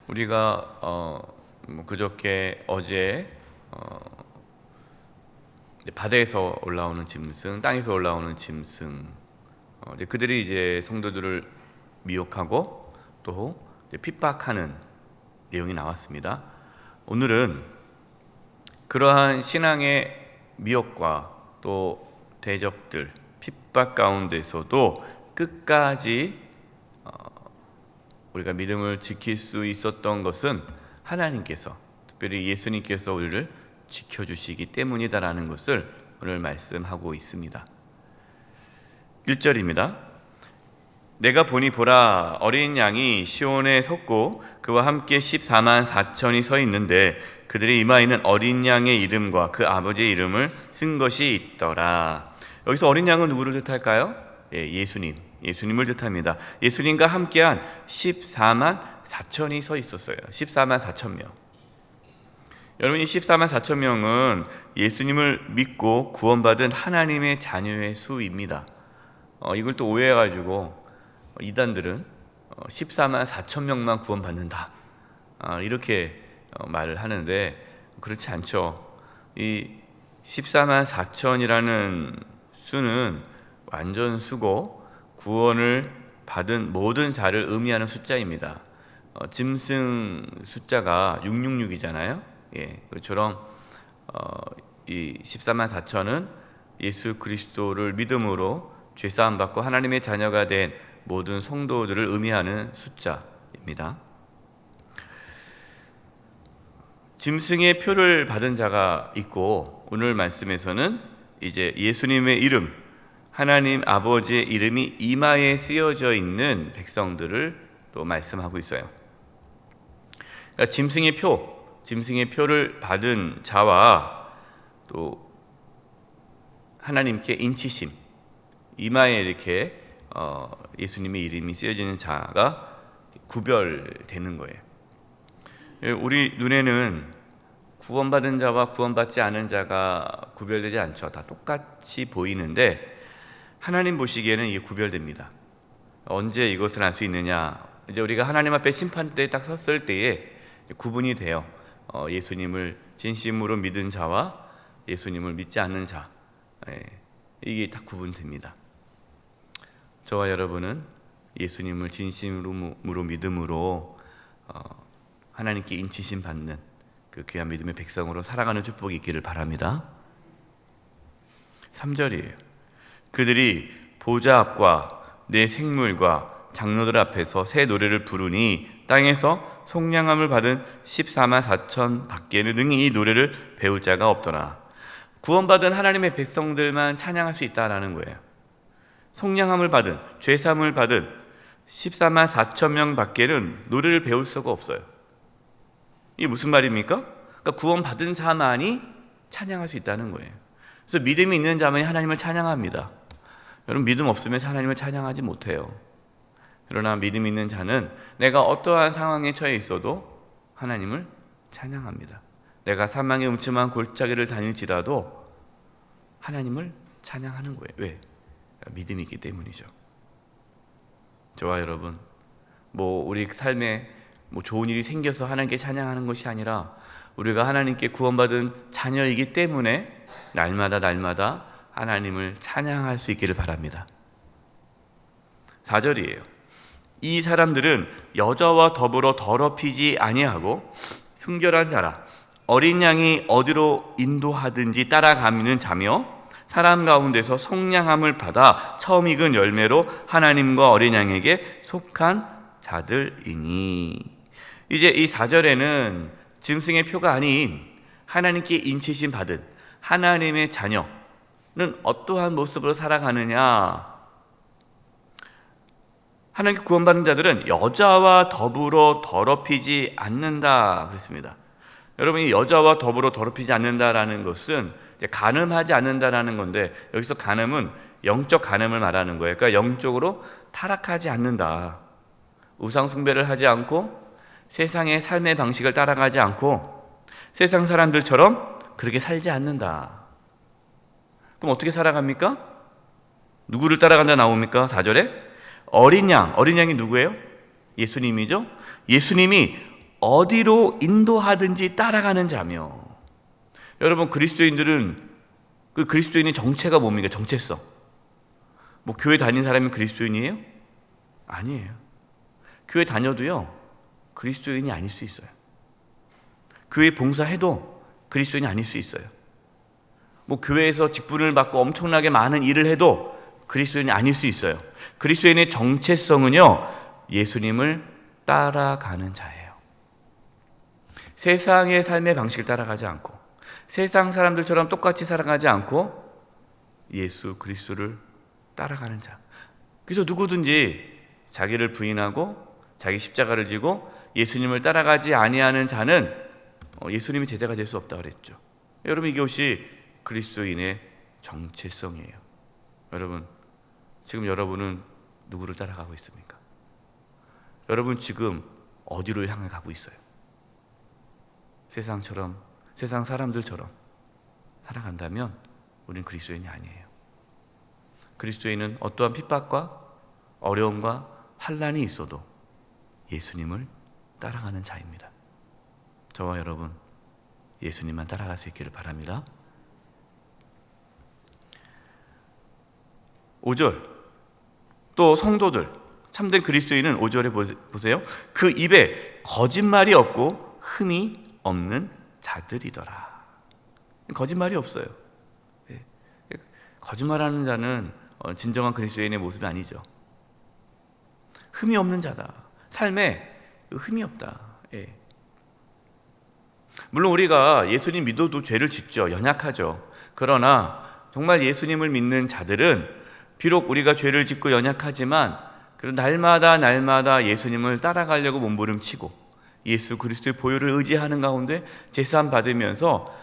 우리가 그저께 어제 바다에서 올라오는 짐승, 땅에서 올라오는 짐승, 그들이 이제 성도들을 미혹하고 또 이제 핍박하는 내용이 나왔습니다. 오늘은 그러한 신앙의 미혹과 또 대적들, 핍박 가운데서도 끝까지 우리가 믿음을 지킬 수 있었던 것은 하나님께서, 특별히 예수님께서 우리를 지켜주시기 때문이다라는 것을 오늘 말씀하고 있습니다. 1절입니다. 내가 보니 보라, 어린 양이 시온에 섰고 그와 함께 14만 4천이 서 있는데 그들의 이마에는 어린 양의 이름과 그 아버지의 이름을 쓴 것이 있더라. 여기서 어린 양은 누구를 뜻할까요? 예수님을 뜻합니다. 예수님과 함께한 14만 4천이 서 있었어요. 14만 4천 명. 여러분, 이 14만 4천 명은 예수님을 믿고 구원받은 하나님의 자녀의 수입니다. 이걸 또 오해해가지고 이단들은 14만 4천 명만 구원받는다, 이렇게 말을 하는데 그렇지 않죠. 이 14만 4천이라는 수는 완전 수고, 구원을 받은 모든 자를 의미하는 숫자입니다. 짐승 숫자가 666이잖아요. 그처럼 이 14만 4천은 예수 그리스도를 믿음으로 죄사함 받고 하나님의 자녀가 된 모든 성도들을 의미하는 숫자입니다. 짐승의 표를 받은 자가 있고, 오늘 말씀에서는 이제 예수님의 이름, 하나님 아버지의 이름이 이마에 쓰여져 있는 백성들을 또 말씀하고 있어요. 그러니까 짐승의 표를 받은 자와 또 하나님께 인치심, 이마에 이렇게 예수님의 이름이 쓰여지는 자가 구별되는 거예요. 우리 눈에는 구원받은 자와 구원받지 않은 자가 구별되지 않죠. 다 똑같이 보이는데 하나님 보시기에는 이게 구별됩니다. 언제 이것을 알 수 있느냐? 이제 우리가 하나님 앞에 심판대에 딱 섰을 때에 구분이 돼요. 예수님을 진심으로 믿은 자와 예수님을 믿지 않는 자, 이게 딱 구분됩니다. 저와 여러분은 예수님을 진심으로 믿음으로 하나님께 인치심 받는 그 귀한 믿음의 백성으로 살아가는 축복이 있기를 바랍니다. 3절이에요. 그들이 보좌 앞과 내 생물과 장로들 앞에서 새 노래를 부르니 땅에서 속량함을 받은 14만 4천 밖에는 능히 이 노래를 배울 자가 없더라. 구원받은 하나님의 백성들만 찬양할 수 있다라는 거예요. 속량함을 받은, 죄사함을 받은 14만 4천 명 밖에는 노래를 배울 수가 없어요. 이게 무슨 말입니까? 그러니까 구원받은 자만이 찬양할 수 있다는 거예요. 그래서 믿음이 있는 자만이 하나님을 찬양합니다. 여러분, 믿음 없으면 하나님을 찬양하지 못해요. 그러나 믿음 있는 자는 내가 어떠한 상황에 처해 있어도 하나님을 찬양합니다. 내가 사망의 음침한 골짜기를 다닐지라도 하나님을 찬양하는 거예요. 왜? 믿음이 있기 때문이죠. 저와 여러분, 우리 삶에 좋은 일이 생겨서 하나님께 찬양하는 것이 아니라 우리가 하나님께 구원받은 자녀이기 때문에 날마다 하나님을 찬양할 수 있기를 바랍니다. 4절이에요. 이 사람들은 여자와 더불어 더럽히지 아니하고 순결한 자라. 어린 양이 어디로 인도하든지 따라가는 자며 사람 가운데서 속량함을 받아 처음 익은 열매로 하나님과 어린 양에게 속한 자들이니. 이제 이 4절에는 짐승의 표가 아닌 하나님께 인치심 받은 하나님의 자녀는 어떠한 모습으로 살아가느냐. 하나님께 구원받은 자들은 여자와 더불어 더럽히지 않는다 그랬습니다. 여러분이 여자와 더불어 더럽히지 않는다라는 것은 이제 간음하지 않는다라는 건데, 여기서 간음은 영적 간음을 말하는 거예요. 그러니까 영적으로 타락하지 않는다. 우상 숭배를 하지 않고 세상의 삶의 방식을 따라가지 않고 세상 사람들처럼 그렇게 살지 않는다. 그럼 어떻게 살아갑니까? 누구를 따라간다 나옵니까? 4절에 어린 양이 누구예요? 예수님이죠. 예수님이 어디로 인도하든지 따라가는 자며. 여러분, 그리스도인들은 그 그리스도인의 정체가 뭡니까? 정체성. 뭐 교회 다니는 사람이 그리스도인이에요? 아니에요. 교회 다녀도요, 그리스도인이 아닐 수 있어요. 교회 봉사해도 그리스도인이 아닐 수 있어요. 뭐 교회에서 직분을 받고 엄청나게 많은 일을 해도 그리스도인이 아닐 수 있어요. 그리스도인의 정체성은요, 예수님을 따라가는 자예요. 세상의 삶의 방식을 따라가지 않고, 세상 사람들처럼 똑같이 살아가지 않고 예수 그리스도를 따라가는 자. 그래서 누구든지 자기를 부인하고 자기 십자가를 지고 예수님을 따라가지 아니하는 자는 예수님이 제자가 될 수 없다고 그랬죠. 여러분, 이것이 그리스도인의 정체성이에요. 여러분, 지금 여러분은 누구를 따라가고 있습니까? 여러분 지금 어디로 향해 가고 있어요? 세상처럼, 세상 사람들처럼 살아간다면 우린 그리스도인이 아니에요. 그리스도인은 어떠한 핍박과 어려움과 환난이 있어도 예수님을 따라가는 자입니다. 저와 여러분, 예수님만 따라갈 수 있기를 바랍니다. 5절, 또 성도들, 참된 그리스도인은 5절에 보세요. 그 입에 거짓말이 없고 흠이 없는 자들이더라. 거짓말이 없어요. 거짓말하는 자는 진정한 그리스도인의 모습이 아니죠. 흠이 없는 자다. 삶에 흠이 없다. 물론 우리가 예수님 믿어도 죄를 짓죠. 연약하죠. 그러나 정말 예수님을 믿는 자들은 비록 우리가 죄를 짓고 연약하지만 날마다 예수님을 따라가려고 몸부림치고 예수 그리스도의 보혈을 의지하는 가운데 제사함 받으면서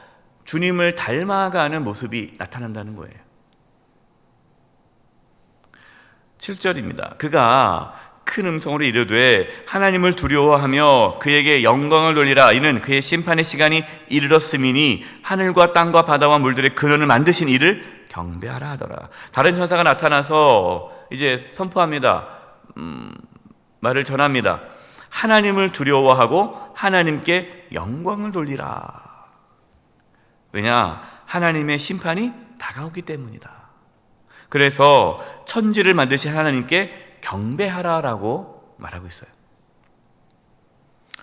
주님을 닮아가는 모습이 나타난다는 거예요. 7절입니다. 그가 큰 음성으로 이르되 하나님을 두려워하며 그에게 영광을 돌리라. 이는 그의 심판의 시간이 이르렀음이니 하늘과 땅과 바다와 물들의 근원을 만드신 이를 경배하라 하더라. 다른 천사가 나타나서 이제 선포합니다. 말을 전합니다. 하나님을 두려워하고 하나님께 영광을 돌리라. 왜냐? 하나님의 심판이 다가오기 때문이다. 그래서 천지를 만드신 하나님께 경배하라라고 말하고 있어요.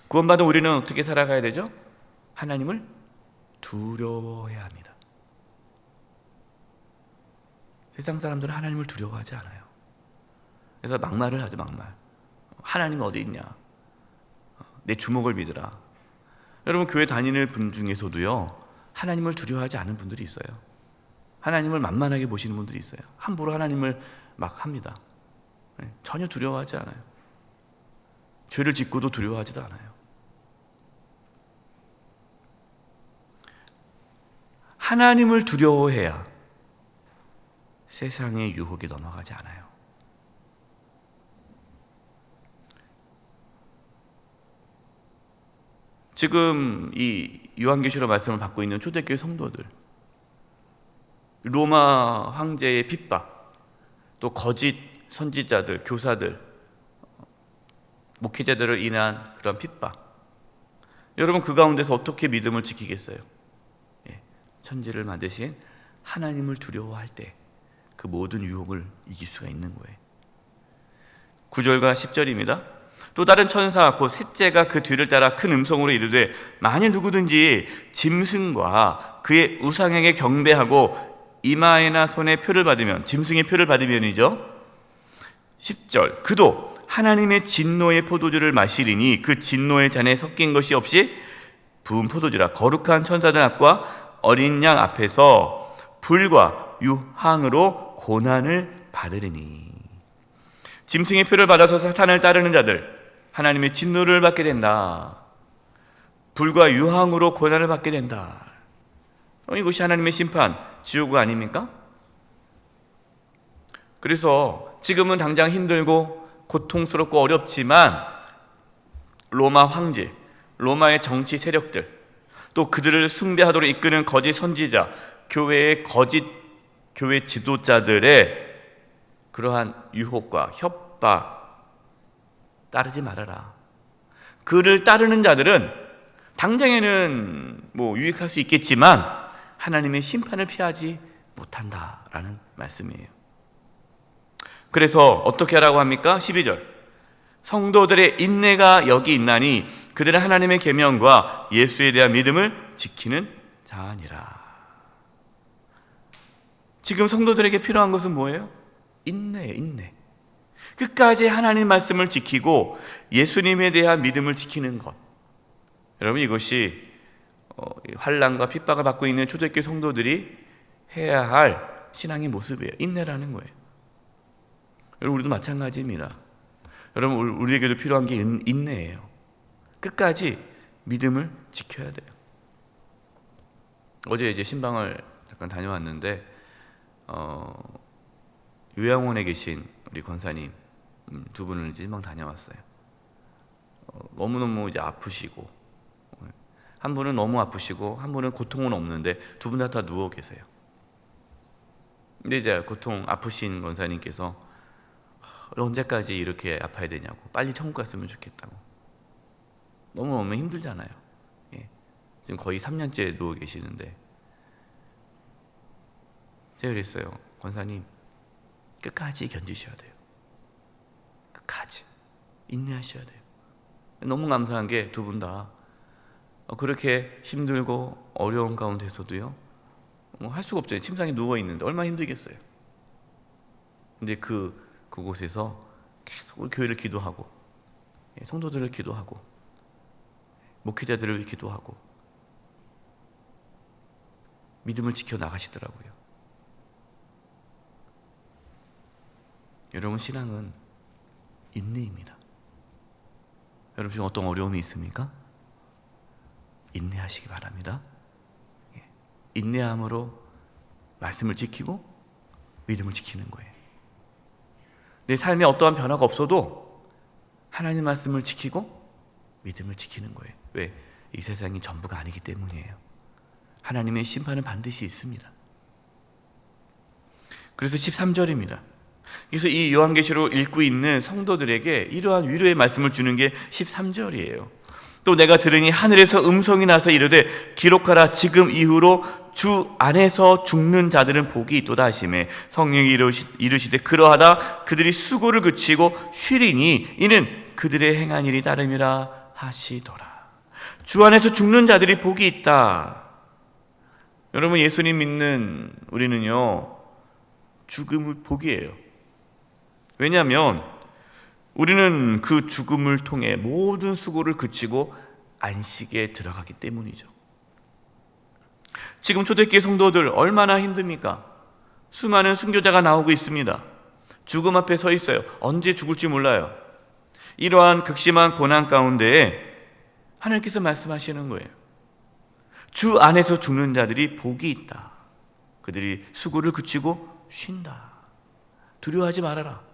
구원받은 우리는 어떻게 살아가야 되죠? 하나님을 두려워해야 합니다. 세상 사람들은 하나님을 두려워하지 않아요. 그래서 막말을 하죠. 막말. 하나님 어디 있냐? 내 주먹을 믿으라. 여러분, 교회 다니는 분 중에서도요, 하나님을 두려워하지 않은 분들이 있어요. 하나님을 만만하게 보시는 분들이 있어요. 함부로 하나님을 막 합니다. 전혀 두려워하지 않아요. 죄를 짓고도 두려워하지도 않아요. 하나님을 두려워해야 세상의 유혹에 넘어가지 않아요. 지금 이 요한계시록 말씀을 받고 있는 초대교회 성도들, 로마 황제의 핍박, 또 거짓 선지자들, 교사들, 목회자들을 인한 그런 핍박, 여러분 그 가운데서 어떻게 믿음을 지키겠어요? 천지를 만드신 하나님을 두려워할 때 그 모든 유혹을 이길 수가 있는 거예요. 9절과 10절입니다. 또 다른 천사 곧 셋째가 그 뒤를 따라 큰 음성으로 이르되 만일 누구든지 짐승과 그의 우상에게 경배하고 이마에나 손에 표를 받으면, 짐승의 표를 받으면이죠. 10절, 그도 하나님의 진노의 포도주를 마시리니 그 진노의 잔에 섞인 것이 없이 부은 포도주라. 거룩한 천사들 앞과 어린 양 앞에서 불과 유황으로 고난을 받으리니. 짐승의 표를 받아서 사탄을 따르는 자들, 하나님의 진노를 받게 된다. 불과 유황으로 고난을 받게 된다. 이것이 하나님의 심판, 지옥 아닙니까? 그래서 지금은 당장 힘들고 고통스럽고 어렵지만 로마 황제, 로마의 정치 세력들, 또 그들을 숭배하도록 이끄는 거짓 선지자, 교회의 거짓 교회 지도자들의 그러한 유혹과 협박 따르지 말아라. 그를 따르는 자들은 당장에는 유익할 수 있겠지만 하나님의 심판을 피하지 못한다라는 말씀이에요. 그래서 어떻게 하라고 합니까? 12절. 성도들의 인내가 여기 있나니 그들은 하나님의 계명과 예수에 대한 믿음을 지키는 자니라. 지금 성도들에게 필요한 것은 뭐예요? 인내예요, 인내. 끝까지 하나님 말씀을 지키고 예수님에 대한 믿음을 지키는 것. 여러분, 이것이 환난과 핍박을 받고 있는 초대교회 성도들이 해야 할 신앙의 모습이에요. 인내라는 거예요. 여러분, 우리도 마찬가지입니다. 여러분, 우리에게도 필요한 게 인내예요. 끝까지 믿음을 지켜야 돼요. 어제 이제 신방을 잠깐 다녀왔는데 요양원에 계신 우리 권사님 두 분을 이제 신방 다녀왔어요. 너무너무 이제 아프시고, 한 분은 너무 아프시고 한 분은 고통은 없는데 두 분 다 누워 계세요. 근데 이제 고통 아프신 권사님께서 언제까지 이렇게 아파야 되냐고, 빨리 천국 갔으면 좋겠다고. 너무 힘들잖아요. 지금 거의 3년째 누워 계시는데 제가 그랬어요. 권사님, 끝까지 견디셔야 돼요. 끝까지 인내하셔야 돼요. 너무 감사한 게 두 분 다 그렇게 힘들고 어려운 가운데서도요, 할 수가 없잖아요. 침상에 누워 있는데 얼마나 힘들겠어요. 근데 그곳에서 계속 우리 교회를 기도하고, 성도들을 기도하고, 목회자들을 기도하고 믿음을 지켜 나가시더라고요. 여러분, 신앙은 인내입니다. 여러분, 지금 어떤 어려움이 있습니까? 인내하시기 바랍니다. 인내함으로 말씀을 지키고 믿음을 지키는 거예요. 내 삶에 어떠한 변화가 없어도 하나님 말씀을 지키고 믿음을 지키는 거예요. 왜? 이 세상이 전부가 아니기 때문이에요. 하나님의 심판은 반드시 있습니다. 그래서 13절입니다. 그래서 이 요한계시록 읽고 있는 성도들에게 이러한 위로의 말씀을 주는 게 13절이에요. 또 내가 들으니 하늘에서 음성이 나서 이르되 기록하라, 지금 이후로 주 안에서 죽는 자들은 복이 있도다 하시매, 성령이 이르시되 그러하다 그들이 수고를 그치고 쉬리니 이는 그들의 행한 일이 따름이라 하시더라. 주 안에서 죽는 자들이 복이 있다. 여러분, 예수님 믿는 우리는요, 죽음은 복이에요. 왜냐하면 우리는 그 죽음을 통해 모든 수고를 그치고 안식에 들어가기 때문이죠. 지금 초대교회 성도들 얼마나 힘듭니까? 수많은 순교자가 나오고 있습니다. 죽음 앞에 서 있어요. 언제 죽을지 몰라요. 이러한 극심한 고난 가운데에 하나님께서 말씀하시는 거예요. 주 안에서 죽는 자들이 복이 있다. 그들이 수고를 그치고 쉰다. 두려워하지 말아라.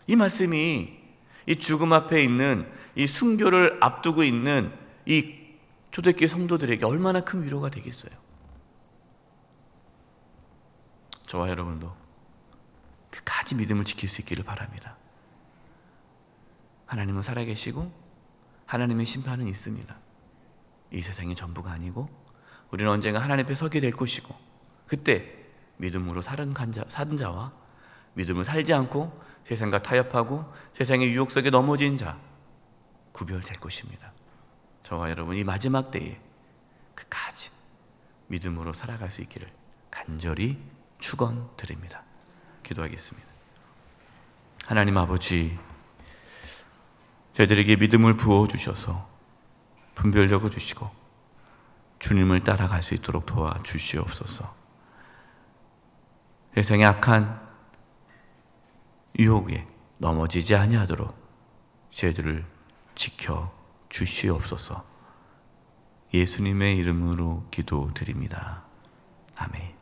이 말씀이 이 죽음 앞에 있는, 이 순교를 앞두고 있는 이 초대교회 성도들에게 얼마나 큰 위로가 되겠어요. 저와 여러분도 끝까지 믿음을 지킬 수 있기를 바랍니다. 하나님은 살아계시고 하나님의 심판은 있습니다. 이 세상이 전부가 아니고 우리는 언젠가 하나님 앞에 서게 될 것이고, 그때 믿음으로 사는 자와 믿음을 살지 않고 세상과 타협하고 세상의 유혹 속에 넘어진 자 구별될 것입니다. 저와 여러분, 이 마지막 때에 끝까지 믿음으로 살아갈 수 있기를 간절히 축원드립니다. 기도하겠습니다. 하나님 아버지, 저희들에게 믿음을 부어주셔서 분별력을 주시고 주님을 따라갈 수 있도록 도와주시옵소서. 세상의 악한 유혹에 넘어지지 아니하도록 저희들을 지켜 주시옵소서. 예수님의 이름으로 기도드립니다. 아멘.